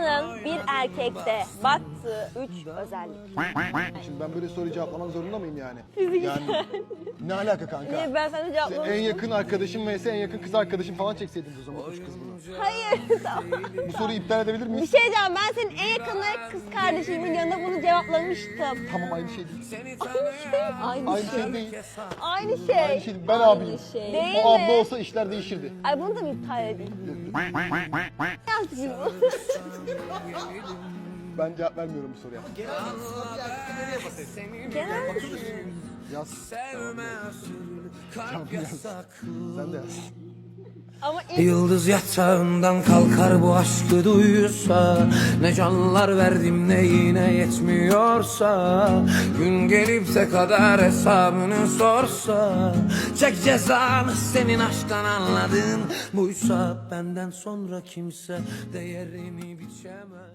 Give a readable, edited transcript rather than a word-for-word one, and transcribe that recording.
Kadının bir erkekte baktığı 3 özellik. Şimdi ben böyle soruyu cevaplamak zorunda mıyım yani? Fiziksel. Yani ne alaka kanka? Niye ben sana cevaplamıştım? En yakın arkadaşım vs en yakın kız arkadaşım falan çekseydiniz o zaman üç kız bunu. Hayır, tamam. Bu soruyu iptal edebilir Bir miyiz? şey diyeceğim, ben senin en yakın kız kardeşimin yanında bunu cevaplamıştım. Tamam aynı şey değil. Aynı Aynı şey. şey değil. Aynı şey. Aynı şey değil. Ben abiyim. Şey. Değil O abla mi? olsa işler değişirdi. Ay bunu da mı iptal edeyim? Yazdık biz bunu. Ben cevap vermiyorum bu soruya. Genel Yaz. Tamam yaz. Sen de yaz. ama ilk Yıldız yatağından kalkar bu aşkı duysa, ne canlar verdim ne yine yetmiyorsa, gün gelip de kadar hesabını sorsa, çek cezanı senin aşktan anladın buysa, benden sonra kimse değerimi biçemez.